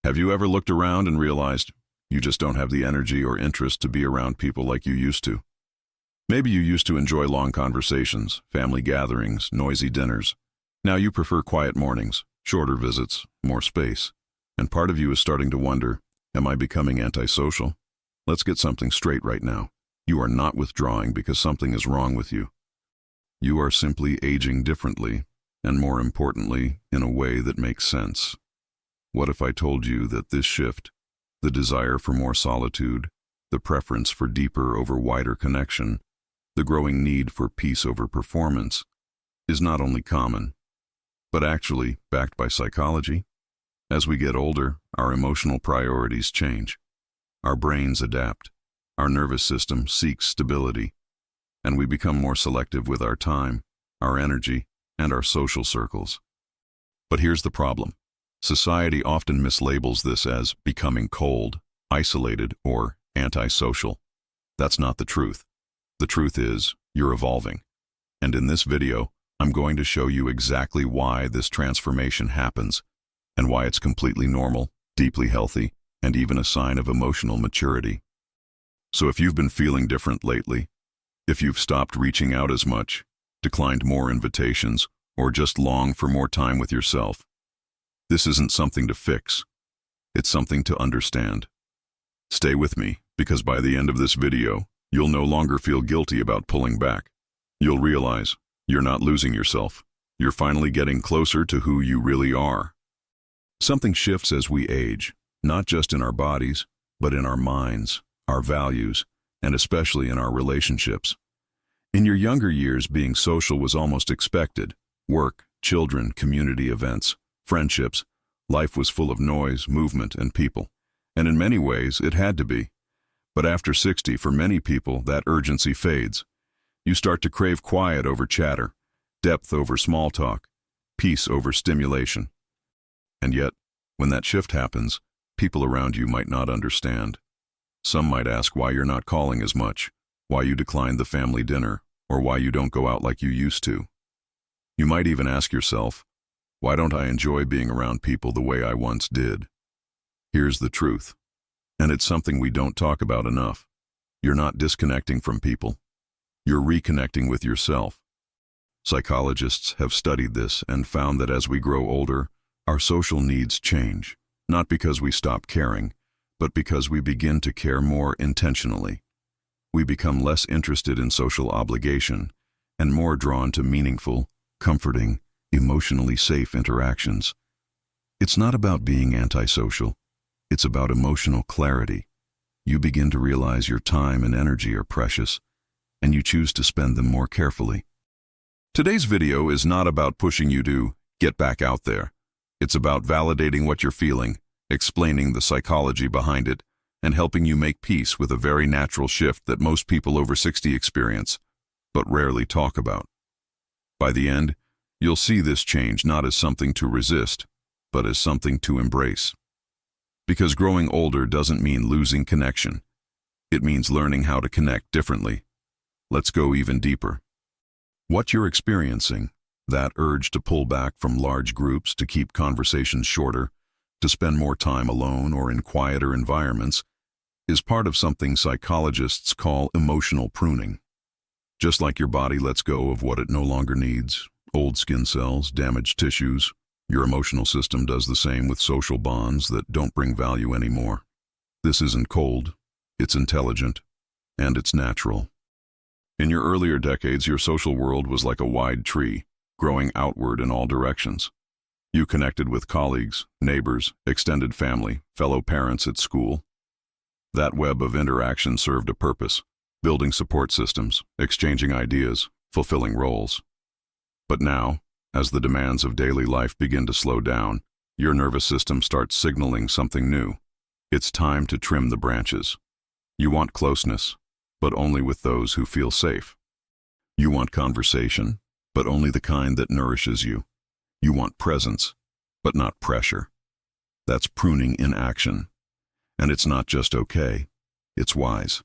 Have you ever looked around and realized you just don't have the energy or interest to be around people like you used to? Maybe you used to enjoy long conversations, family gatherings, noisy dinners. Now you prefer quiet mornings, shorter visits, more space. And part of you is starting to wonder, am I becoming antisocial? Let's get something straight right now. You are not withdrawing because something is wrong with you. You are simply aging differently, and more importantly, in a way that makes sense. What if I told you that this shift, the desire for more solitude, the preference for deeper over wider connection, the growing need for peace over performance, is not only common, but actually backed by psychology? As we get older, our emotional priorities change. Our brains adapt. Our nervous system seeks stability, and we become more selective with our time, our energy, and our social circles. But here's the problem. Society often mislabels this as becoming cold, isolated, or antisocial. That's not the truth. The truth is, you're evolving. And in this video, I'm going to show you exactly why this transformation happens, and why it's completely normal, deeply healthy, and even a sign of emotional maturity. So if you've been feeling different lately, if you've stopped reaching out as much, declined more invitations, or just long for more time with yourself, this isn't something to fix. It's something to understand. Stay with me, because by the end of this video, you'll no longer feel guilty about pulling back. You'll realize you're not losing yourself. You're finally getting closer to who you really are. Something shifts as we age, not just in our bodies, but in our minds, our values, and especially in our relationships. In your younger years, being social was almost expected. Work, children, community events, friendships, life was full of noise, movement, and people. And in many ways, it had to be. But after 60, for many people, that urgency fades. You start to crave quiet over chatter, depth over small talk, peace over stimulation. And yet, when that shift happens, people around you might not understand. Some might ask why you're not calling as much, why you declined the family dinner, or why you don't go out like you used to. You might even ask yourself, why don't I enjoy being around people the way I once did? Here's the truth, and it's something we don't talk about enough. You're not disconnecting from people. You're reconnecting with yourself. Psychologists have studied this and found that as we grow older, our social needs change, not because we stop caring, but because we begin to care more intentionally. We become less interested in social obligation and more drawn to meaningful, comforting, emotionally safe interactions. It's not about being antisocial. It's about emotional clarity. You begin to realize your time and energy are precious, and you choose to spend them more carefully. Today's video is not about pushing you to get back out there. It's about validating what you're feeling, explaining the psychology behind it, and helping you make peace with a very natural shift that most people over 60 experience, but rarely talk about. By the end, you'll see this change not as something to resist, but as something to embrace. Because growing older doesn't mean losing connection. It means learning how to connect differently. Let's go even deeper. What you're experiencing, that urge to pull back from large groups, to keep conversations shorter, to spend more time alone or in quieter environments, is part of something psychologists call emotional pruning. Just like your body lets go of what it no longer needs, old skin cells, damaged tissues, your emotional system does the same with social bonds that don't bring value anymore. This isn't cold, it's intelligent, and it's natural. In your earlier decades, your social world was like a wide tree, growing outward in all directions. You connected with colleagues, neighbors, extended family, fellow parents at school. That web of interaction served a purpose, building support systems, exchanging ideas, fulfilling roles. But now, as the demands of daily life begin to slow down, your nervous system starts signaling something new. It's time to trim the branches. You want closeness, but only with those who feel safe. You want conversation, but only the kind that nourishes you. You want presence, but not pressure. That's pruning in action. And it's not just okay, it's wise.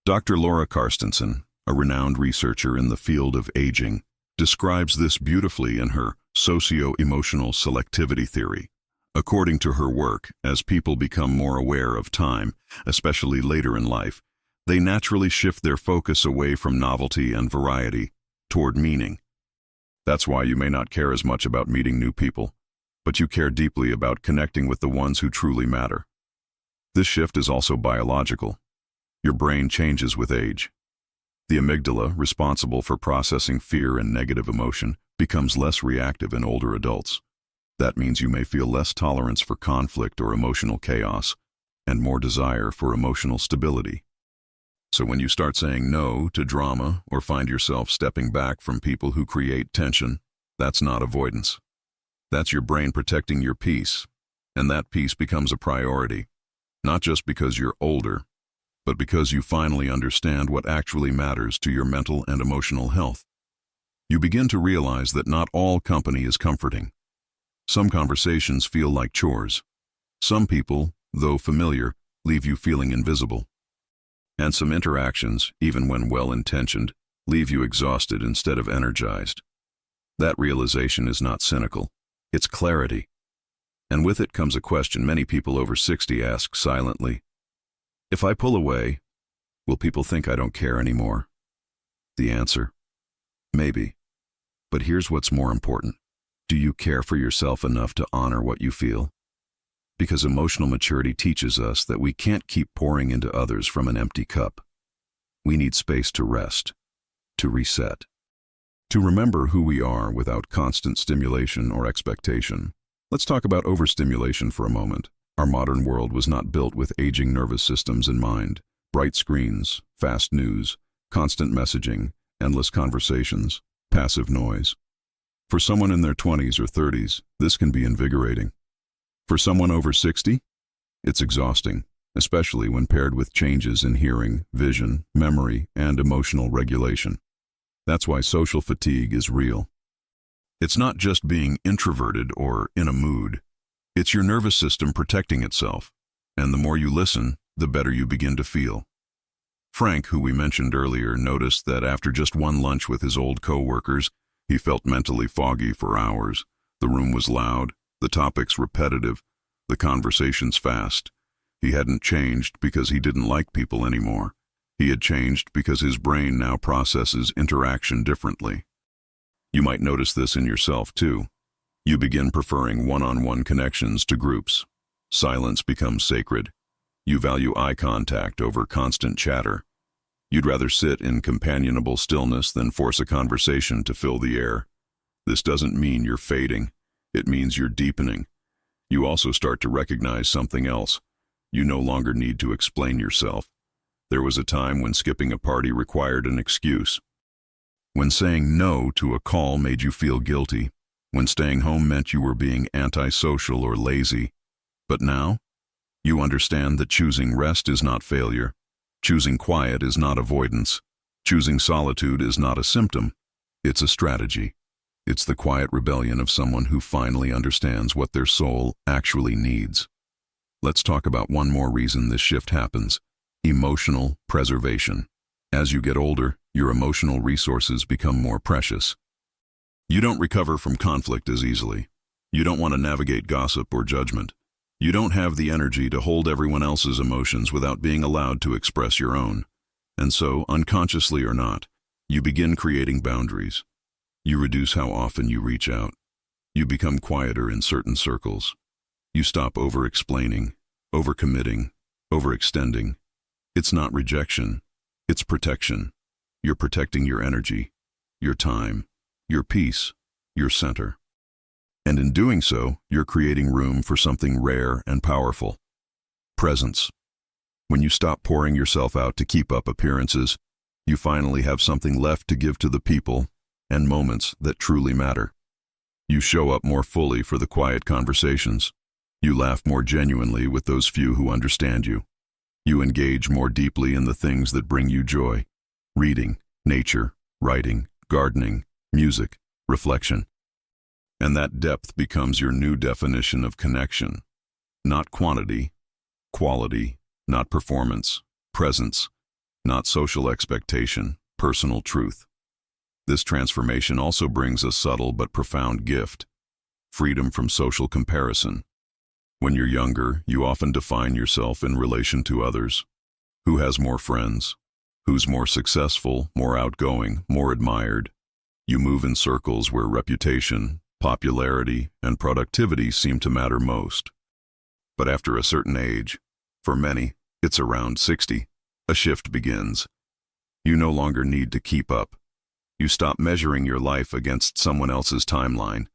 Dr. Laura Carstensen, a renowned researcher in the field of aging, describes this beautifully in her socio-emotional selectivity theory. According to her work, as people become more aware of time, especially later in life, they naturally shift their focus away from novelty and variety toward meaning. That's why you may not care as much about meeting new people, but you care deeply about connecting with the ones who truly matter. This shift is also biological. Your brain changes with age. The amygdala, responsible for processing fear and negative emotion, becomes less reactive in older adults. That means you may feel less tolerance for conflict or emotional chaos, and more desire for emotional stability. So when you start saying no to drama or find yourself stepping back from people who create tension, that's not avoidance. That's your brain protecting your peace, and that peace becomes a priority, not just because you're older, but because you finally understand what actually matters to your mental and emotional health. You begin to realize that not all company is comforting. Some conversations feel like chores. Some people, though familiar, leave you feeling invisible. And some interactions, even when well-intentioned, leave you exhausted instead of energized. That realization is not cynical, it's clarity. And with it comes a question many people over 60 ask silently. If I pull away, will people think I don't care anymore? The answer? Maybe. But here's what's more important. Do you care for yourself enough to honor what you feel? Because emotional maturity teaches us that we can't keep pouring into others from an empty cup. We need space to rest, to reset, to remember who we are without constant stimulation or expectation. Let's talk about overstimulation for a moment. Our modern world was not built with aging nervous systems in mind. Bright screens, fast news, constant messaging, endless conversations, passive noise. For someone in their 20s or 30s, this can be invigorating. For someone over 60, it's exhausting, especially when paired with changes in hearing, vision, memory, and emotional regulation. That's why social fatigue is real. It's not just being introverted or in a mood. It's your nervous system protecting itself, and the more you listen, the better you begin to feel. Frank, who we mentioned earlier, noticed that after just one lunch with his old co-workers, he felt mentally foggy for hours. The room was loud, the topics repetitive, the conversations fast. He hadn't changed because he didn't like people anymore. He had changed because his brain now processes interaction differently. You might notice this in yourself too. You begin preferring one-on-one connections to groups. Silence becomes sacred. You value eye contact over constant chatter. You'd rather sit in companionable stillness than force a conversation to fill the air. This doesn't mean you're fading. It means you're deepening. You also start to recognize something else. You no longer need to explain yourself. There was a time when skipping a party required an excuse. When saying no to a call made you feel guilty. When staying home meant you were being antisocial or lazy. But now, you understand that choosing rest is not failure. Choosing quiet is not avoidance. Choosing solitude is not a symptom. It's a strategy. It's the quiet rebellion of someone who finally understands what their soul actually needs. Let's talk about one more reason this shift happens: emotional preservation. As you get older, your emotional resources become more precious. You don't recover from conflict as easily. You don't want to navigate gossip or judgment. You don't have the energy to hold everyone else's emotions without being allowed to express your own. And so, unconsciously or not, you begin creating boundaries. You reduce how often you reach out. You become quieter in certain circles. You stop over-explaining, over-committing, overextending. It's not rejection, it's protection. You're protecting your energy, your time, your peace, your center. And in doing so, you're creating room for something rare and powerful: presence. When you stop pouring yourself out to keep up appearances, you finally have something left to give to the people and moments that truly matter. You show up more fully for the quiet conversations. You laugh more genuinely with those few who understand you. You engage more deeply in the things that bring you joy: reading, nature, writing, gardening, music, reflection. And that depth becomes your new definition of connection. Not quantity, quality, not performance, presence, not social expectation, personal truth. This transformation also brings a subtle but profound gift: freedom from social comparison. When you're younger, you often define yourself in relation to others. Who has more friends? Who's more successful, more outgoing, more admired? You move in circles where reputation, popularity, and productivity seem to matter most. But after a certain age, for many, it's around 60, a shift begins. You no longer need to keep up. You stop measuring your life against someone else's timeline,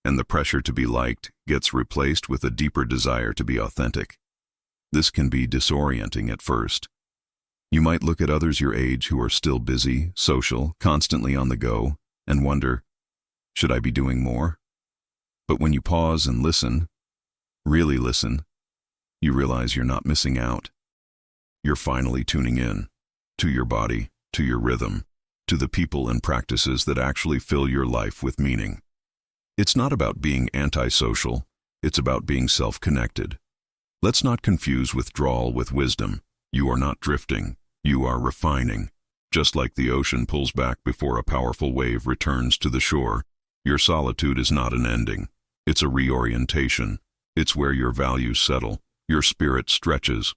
and the pressure to be liked gets replaced with a deeper desire to be authentic. This can be disorienting at first. You might look at others your age who are still busy, social, constantly on the go, and wonder, should I be doing more? But when you pause and listen, really listen, you realize you're not missing out. You're finally tuning in to your body, to your rhythm, to the people and practices that actually fill your life with meaning. It's not about being antisocial, it's about being self-connected. Let's not confuse withdrawal with wisdom. You are not drifting, you are refining. Just like the ocean pulls back before a powerful wave returns to the shore, your solitude is not an ending. It's a reorientation. It's where your values settle, your spirit stretches,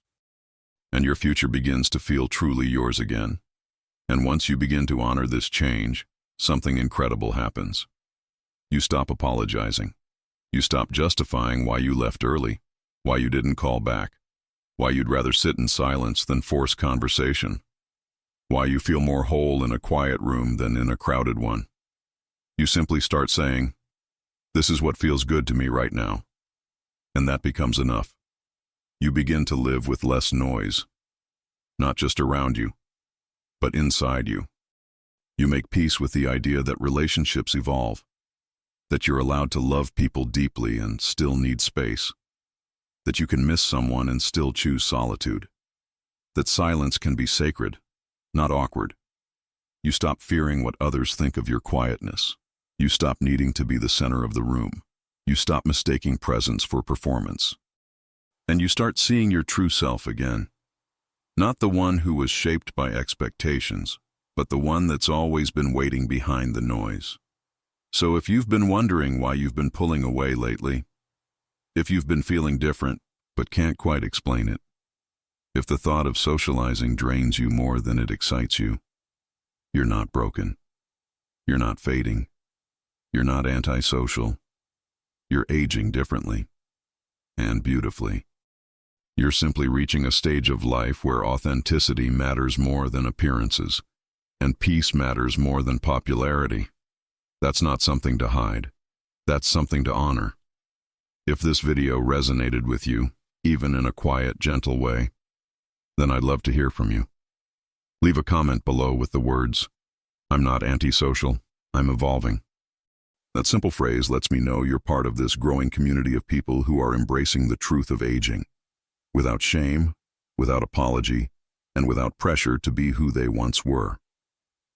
and your future begins to feel truly yours again. And once you begin to honor this change, something incredible happens. You stop apologizing. You stop justifying why you left early, why you didn't call back, why you'd rather sit in silence than force conversation, why you feel more whole in a quiet room than in a crowded one. You simply start saying, "This is what feels good to me right now." And that becomes enough. You begin to live with less noise, not just around you, but inside you. You make peace with the idea that relationships evolve, that you're allowed to love people deeply and still need space, that you can miss someone and still choose solitude, that silence can be sacred, not awkward. You stop fearing what others think of your quietness. You stop needing to be the center of the room. You stop mistaking presence for performance. And you start seeing your true self again. Not the one who was shaped by expectations, but the one that's always been waiting behind the noise. So if you've been wondering why you've been pulling away lately, if you've been feeling different but can't quite explain it, if the thought of socializing drains you more than it excites you, you're not broken. You're not fading. You're not antisocial. You're aging differently and beautifully. You're simply reaching a stage of life where authenticity matters more than appearances, and peace matters more than popularity. That's not something to hide. That's something to honor. If this video resonated with you, even in a quiet, gentle way, then I'd love to hear from you. Leave a comment below with the words, "I'm not antisocial, I'm evolving." That simple phrase lets me know you're part of this growing community of people who are embracing the truth of aging, without shame, without apology, and without pressure to be who they once were.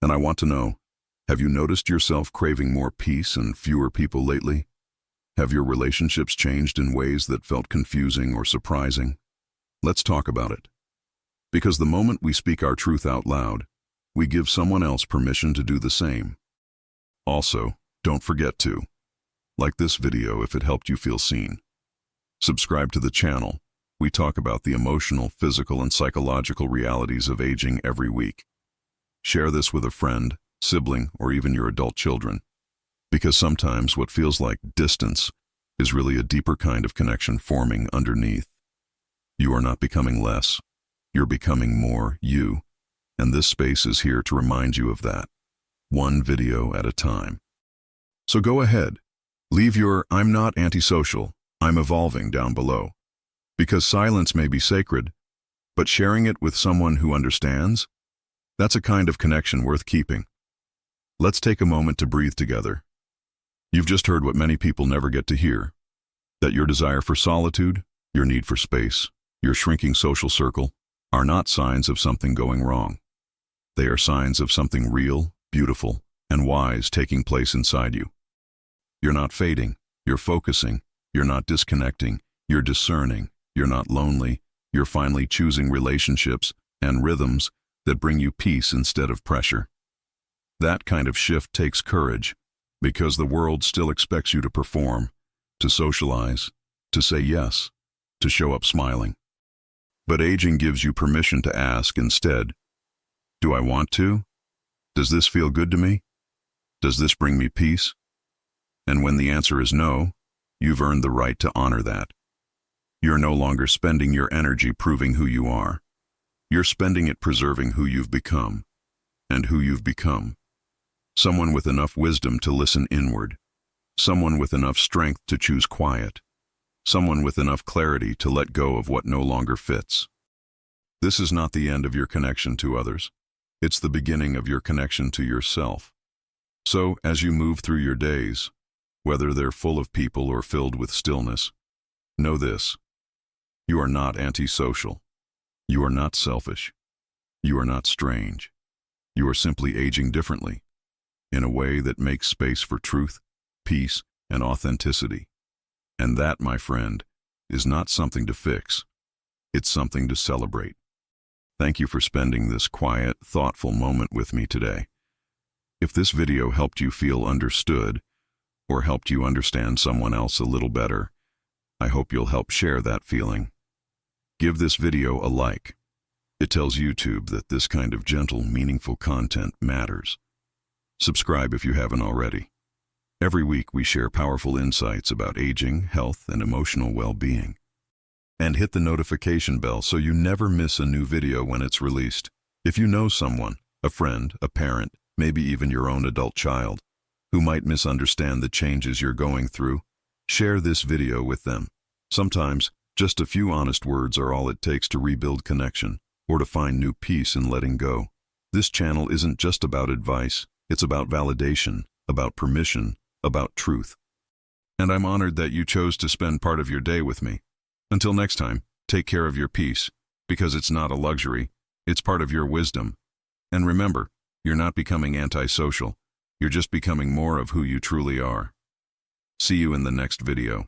And I want to know, have you noticed yourself craving more peace and fewer people lately? Have your relationships changed in ways that felt confusing or surprising? Let's talk about it. Because the moment we speak our truth out loud, we give someone else permission to do the same. Also, don't forget to like this video if it helped you feel seen. Subscribe to the channel. We talk about the emotional, physical, and psychological realities of aging every week. Share this with a friend, sibling, or even your adult children. Because sometimes what feels like distance is really a deeper kind of connection forming underneath. You are not becoming less. You're becoming more you. And this space is here to remind you of that, one video at a time. So go ahead, leave your "I'm not antisocial, I'm evolving" down below. Because silence may be sacred, but sharing it with someone who understands, that's a kind of connection worth keeping. Let's take a moment to breathe together. You've just heard what many people never get to hear, that your desire for solitude, your need for space, your shrinking social circle, are not signs of something going wrong. They are signs of something real, beautiful, and wise taking place inside you. You're not fading, you're focusing, you're not disconnecting, you're discerning, you're not lonely, you're finally choosing relationships and rhythms that bring you peace instead of pressure. That kind of shift takes courage, because the world still expects you to perform, to socialize, to say yes, to show up smiling. But aging gives you permission to ask instead, do I want to? Does this feel good to me? Does this bring me peace? And when the answer is no, you've earned the right to honor that. You're no longer spending your energy proving who you are. You're spending it preserving who you've become. And who you've become. Someone with enough wisdom to listen inward. Someone with enough strength to choose quiet. Someone with enough clarity to let go of what no longer fits. This is not the end of your connection to others. It's the beginning of your connection to yourself. So, as you move through your days, whether they're full of people or filled with stillness, know this. You are not antisocial. You are not selfish. You are not strange. You are simply aging differently, in a way that makes space for truth, peace, and authenticity. And that, my friend, is not something to fix. It's something to celebrate. Thank you for spending this quiet, thoughtful moment with me today. If this video helped you feel understood, or helped you understand someone else a little better, I hope you'll help share that feeling. Give this video a like. It tells YouTube that this kind of gentle, meaningful content matters. Subscribe if you haven't already. Every week we share powerful insights about aging, health, and emotional well-being. And hit the notification bell so you never miss a new video when it's released. If you know someone, a friend, a parent, maybe even your own adult child, who might misunderstand the changes you're going through, share this video with them. Sometimes, just a few honest words are all it takes to rebuild connection, or to find new peace in letting go. This channel isn't just about advice, it's about validation, about permission, about truth. And I'm honored that you chose to spend part of your day with me. Until next time, take care of your peace, because it's not a luxury, it's part of your wisdom. And remember, you're not becoming antisocial, you're just becoming more of who you truly are. See you in the next video.